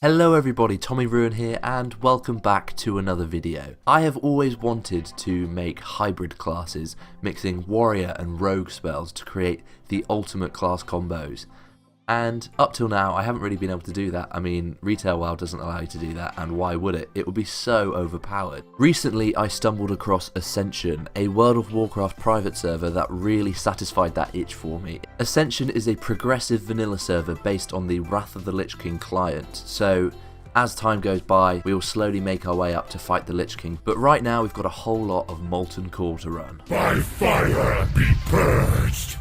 Hello everybody, Tommyruin here and welcome back to another video. I have always wanted to make hybrid classes, mixing warrior and rogue spells to create the ultimate class combos. And up till now I haven't really been able to do that. I mean, retail WoW doesn't allow you to do that, and why would it? It would be so overpowered. Recently I stumbled across Ascension, a World of Warcraft Private server that really satisfied that itch for me. Ascension is a progressive vanilla server based on the Wrath of the Lich King client, so as time goes by we will slowly make our way up to fight the Lich King, but right now we've got a whole lot of Molten Core to run. By fire be purged!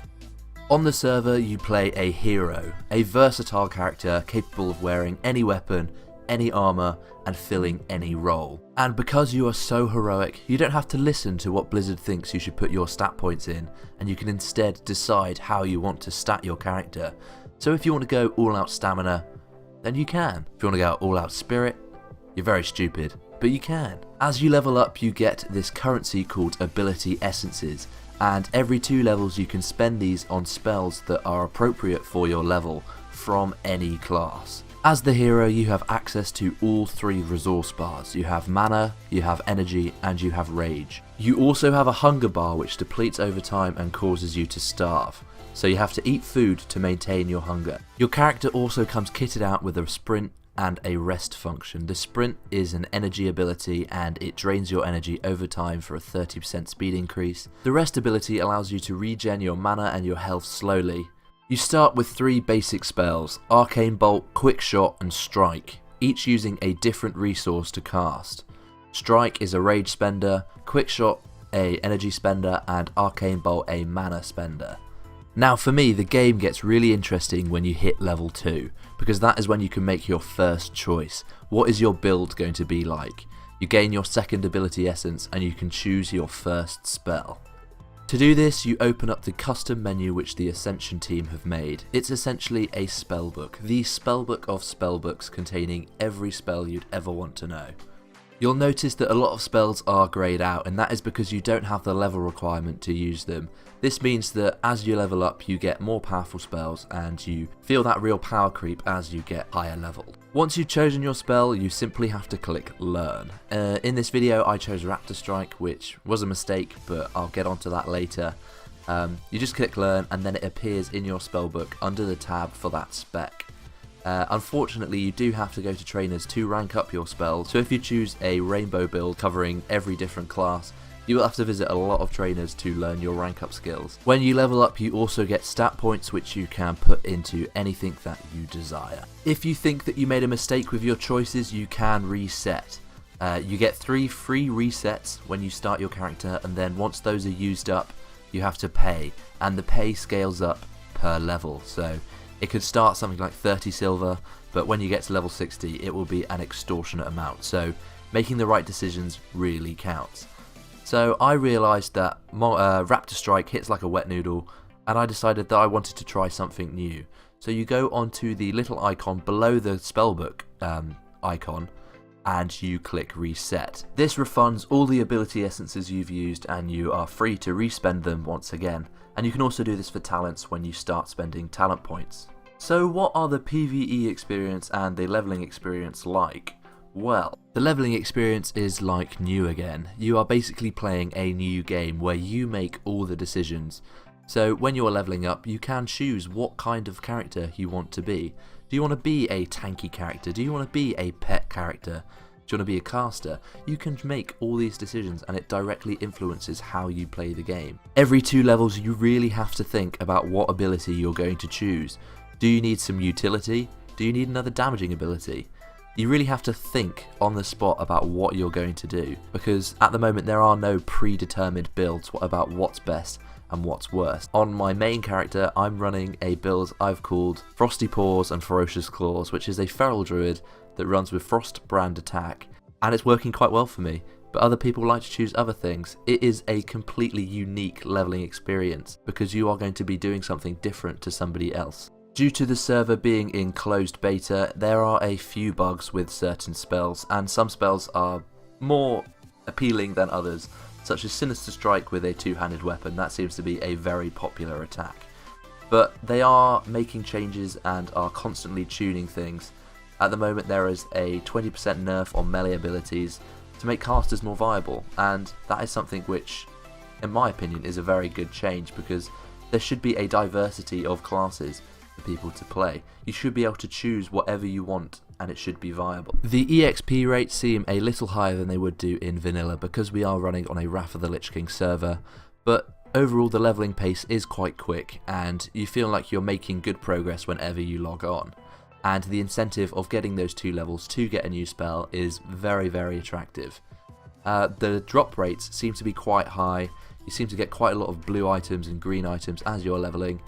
On the server you play a hero, a versatile character capable of wearing any weapon, any armor, and filling any role. And because you are so heroic, you don't have to listen to what Blizzard thinks you should put your stat points in, and you can instead decide how you want to stat your character. So if you want to go all out stamina, then you can. If you want to go all out spirit, you're very stupid, but you can. As you level up you get this currency called ability essences, and every 2 levels you can spend these on spells that are appropriate for your level from any class. As the hero you have access to all 3 resource bars. You have mana, you have energy, and you have rage. You also have a hunger bar which depletes over time and causes you to starve, so you have to eat food to maintain your hunger. Your character also comes kitted out with a sprint and a rest function. The sprint is an energy ability and it drains your energy over time for a 30% speed increase. The rest ability allows you to regen your mana and your health slowly. You start with 3 basic spells: Arcane Bolt, Quick Shot and Strike, each using a different resource to cast. Strike is a rage spender, Quick Shot a energy spender, and Arcane Bolt a mana spender. Now for me the game gets really interesting when you hit level 2, because that is when you can make your first choice. What is your build going to be like? You gain your second ability essence and you can choose your first spell. To do this you open up the custom menu which the Ascension team have made. It's essentially a spellbook, the spellbook of spellbooks containing every spell you'd ever want to know. You'll notice that a lot of spells are greyed out, and that is because you don't have the level requirement to use them. This means that as you level up you get more powerful spells and you feel that real power creep as you get higher level. Once you've chosen your spell you simply have to click learn. In this video I chose Raptor Strike, which was a mistake, but I'll get onto that later. You just click learn and then it appears in your spellbook under the tab for that spec. Unfortunately you do have to go to trainers to rank up your spells, so if you choose a rainbow build covering every different class you will have to visit a lot of trainers to learn your rank up skills. When you level up you also get stat points which you can put into anything that you desire. If you think that you made a mistake with your choices you can reset. You get 3 free resets when you start your character, and then once those are used up you have to pay, and the pay scales up per level. So it could start something like 30 silver, but when you get to level 60 it will be an extortionate amount, so making the right decisions really counts. So I realised that Raptor Strike hits like a wet noodle, and I decided that I wanted to try something new. So you go onto the little icon below the spellbook icon and you click reset. This refunds all the ability essences you've used and you are free to respend them once again. And you can also do this for talents when you start spending talent points. So what are the PvE experience and the leveling experience like? Well, the leveling experience is like new again. You are basically playing a new game where you make all the decisions. So when you're leveling up you can choose what kind of character you want to be. Do you want to be a tanky character? Do you want to be a pet character? Do you want to be a caster? You can make all these decisions and it directly influences how you play the game. Every 2 levels you really have to think about what ability you're going to choose. Do you need some utility? Do you need another damaging ability? You really have to think on the spot about what you're going to do, because at the moment there are no predetermined builds about what's best and what's worst. On my main character I'm running a build I've called Frosty Paws and Ferocious Claws, which is a feral druid that runs with Frost brand attack, and it's working quite well for me, but other people like to choose other things. It is a completely unique leveling experience because you are going to be doing something different to somebody else. Due to the server being in closed beta, there are a few bugs with certain spells, and some spells are more appealing than others, such as Sinister Strike with a 2-handed weapon. That seems to be a very popular attack. But they are making changes and are constantly tuning things, At the moment there is a 20% nerf on melee abilities to make casters more viable, and that is something which, in my opinion, is a very good change, because there should be a diversity of classes for people to play. You should be able to choose whatever you want, and it should be viable. The EXP rates seem a little higher than they would do in vanilla because we are running on a Wrath of the Lich King server, but overall the leveling pace is quite quick, and you feel like you're making good progress whenever you log on. And the incentive of getting those 2 levels to get a new spell is very, very attractive. The drop rates seem to be quite high. You seem to get quite a lot of blue items and green items as you're leveling,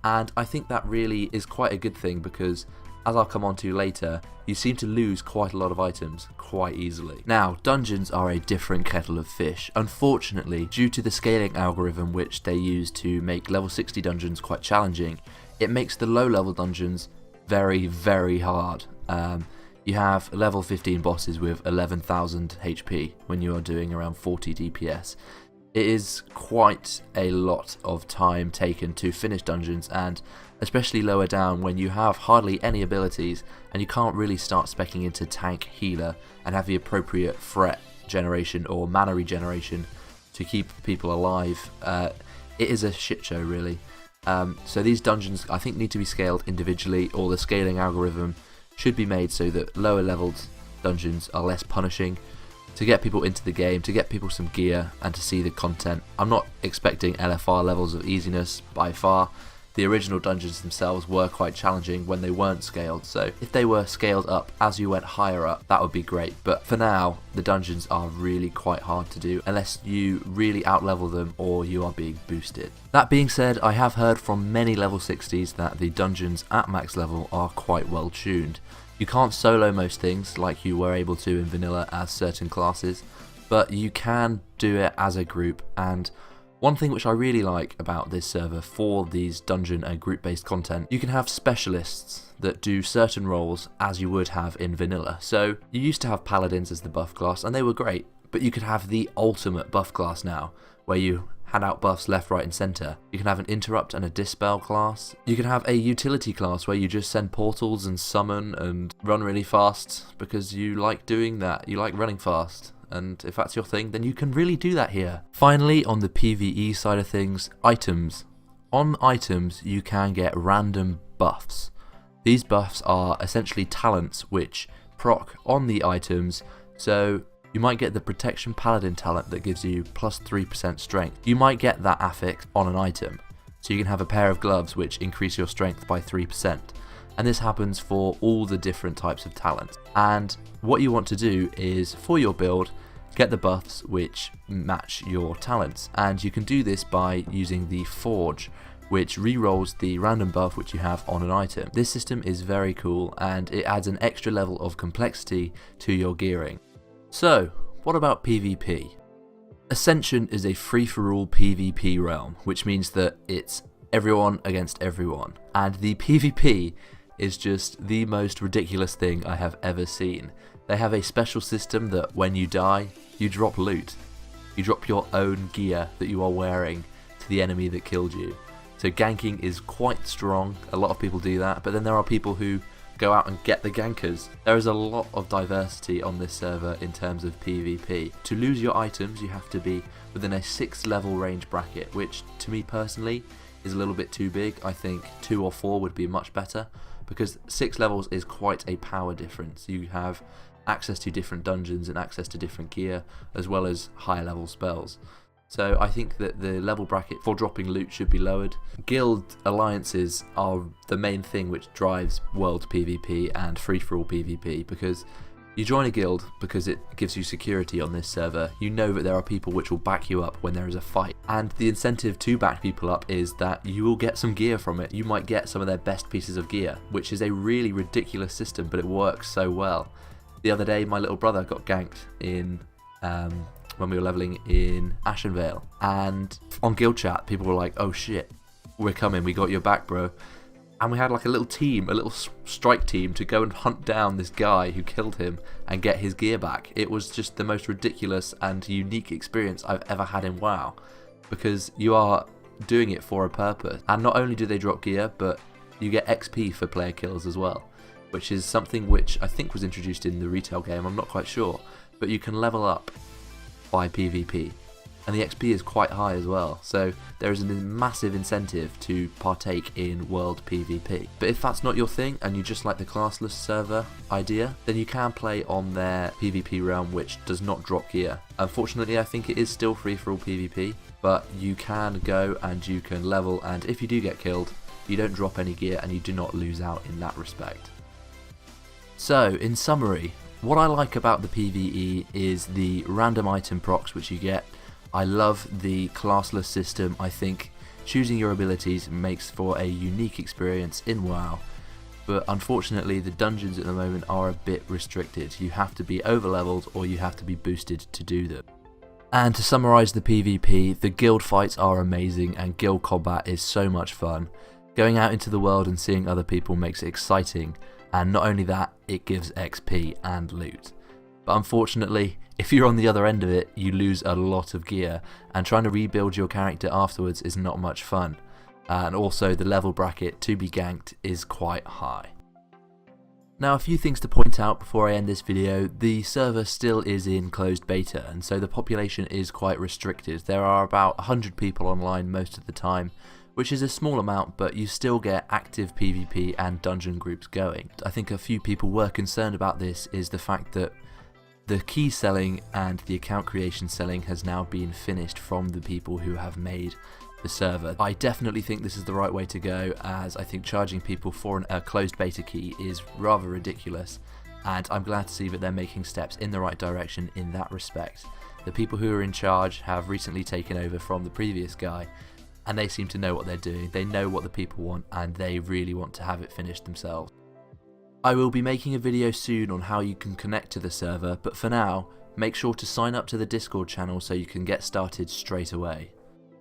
and I think that really is quite a good thing, because as I'll come on to later, you seem to lose quite a lot of items quite easily. Now, dungeons are a different kettle of fish. Unfortunately, due to the scaling algorithm which they use to make level 60 dungeons quite challenging, it makes the low level dungeons very, very hard. You have level 15 bosses with 11,000 HP when you are doing around 40 DPS. It is quite a lot of time taken to finish dungeons, and especially lower down when you have hardly any abilities and you can't really start speccing into tank, healer, and have the appropriate threat generation or mana regeneration to keep people alive. It is a shit show, really. So these dungeons, I think, need to be scaled individually, or the scaling algorithm should be made so that lower leveled dungeons are less punishing, to get people into the game, to get people some gear, and to see the content. I'm not expecting LFR levels of easiness by far. The original dungeons themselves were quite challenging when they weren't scaled, so if they were scaled up as you went higher up, that would be great. But for now, the dungeons are really quite hard to do unless you really outlevel them or you are being boosted. That being said, I have heard from many level 60s that the dungeons at max level are quite well tuned. You can't solo most things like you were able to in vanilla as certain classes, but you can do it as a group. And one thing which I really like about this server for these dungeon and group based content, you can have specialists that do certain roles as you would have in vanilla. So you used to have paladins as the buff class, and they were great, but you could have the ultimate buff class now, where you hand out buffs left, right and centre. You can have an interrupt and a dispel class. You can have a utility class where you just send portals and summon and run really fast because you like doing that. You like running fast. And if that's your thing, then you can really do that here. Finally, on the PvE side of things, items. On items, you can get random buffs. These buffs are essentially talents which proc on the items, so you might get the Protection Paladin talent that gives you plus 3% strength. You might get that affix on an item, so you can have a pair of gloves which increase your strength by 3%. And this happens for all the different types of talents. And what you want to do is, for your build, get the buffs which match your talents. And you can do this by using the Forge, which re-rolls the random buff which you have on an item. This system is very cool, and it adds an extra level of complexity to your gearing. So, what about PvP? Ascension is a free-for-all PvP realm, which means that it's everyone against everyone. And the PvP is just the most ridiculous thing I have ever seen. They have a special system that when you die, you drop loot. You drop your own gear that you are wearing to the enemy that killed you. So ganking is quite strong, a lot of people do that, but then there are people who go out and get the gankers. There is a lot of diversity on this server in terms of PvP. To lose your items, you have to be within a 6 level range bracket, which to me personally is a little bit too big. I think 2 or 4 would be much better, because 6 levels is quite a power difference. You have access to different dungeons and access to different gear, as well as higher level spells. So I think that the level bracket for dropping loot should be lowered. Guild alliances are the main thing which drives world PvP and free-for-all PvP, because you join a guild because it gives you security on this server. You know that there are people which will back you up when there is a fight, and the incentive to back people up is that you will get some gear from it. You might get some of their best pieces of gear, which is a really ridiculous system, but it works so well. The other day my little brother got ganked in when we were leveling in Ashenvale, and on guild chat people were like, oh shit, we're coming, we got your back, bro. And we had like a little team, a little strike team, to go and hunt down this guy who killed him and get his gear back. It was just the most ridiculous and unique experience I've ever had in WoW, because you are doing it for a purpose. And not only do they drop gear, but you get XP for player kills as well. which is something which I think was introduced in the retail game, I'm not quite sure, but you can level up by PvP, and the XP is quite high as well, so there is a massive incentive to partake in world PvP. But if that's not your thing and you just like the classless server idea, then you can play on their PvP realm, which does not drop gear. Unfortunately, I think it is still free for all PvP, but you can go and you can level, and if you do get killed, you don't drop any gear and you do not lose out in that respect. So, in summary, what I like about the PvE is the random item procs which you get. I love the classless system. I think choosing your abilities makes for a unique experience in WoW, but unfortunately the dungeons at the moment are a bit restricted. You have to be over leveled or you have to be boosted to do them. And to summarise the PvP, the guild fights are amazing and guild combat is so much fun. Going out into the world and seeing other people makes it exciting, and not only that, it gives XP and loot. But unfortunately, if you're on the other end of it, you lose a lot of gear, and trying to rebuild your character afterwards is not much fun. And also the level bracket to be ganked is quite high. Now, a few things to point out before I end this video. The server still is in closed beta, and so the population is quite restricted. There are about 100 people online most of the time, which is a small amount, but you still get active PvP and dungeon groups going. I think a few people were concerned about this is the fact that the key selling and the account creation selling has now been finished from the people who have made the server. I definitely think this is the right way to go, as I think charging people for a closed beta key is rather ridiculous, and I'm glad to see that they're making steps in the right direction in that respect. The people who are in charge have recently taken over from the previous guy, and they seem to know what they're doing. They know what the people want, and they really want to have it finished themselves. I will be making a video soon on how you can connect to the server, but for now, make sure to sign up to the Discord channel so you can get started straight away.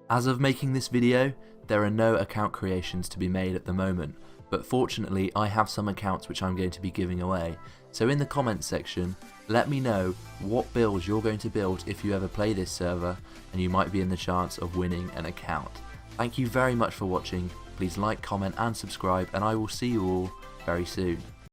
As of making this video, there are no account creations to be made at the moment, but fortunately I have some accounts which I'm going to be giving away. So in the comments section, let me know what builds you're going to build if you ever play this server, and you might be in the chance of winning an account. Thank you very much for watching. Please like, comment and subscribe, and I will see you all very soon.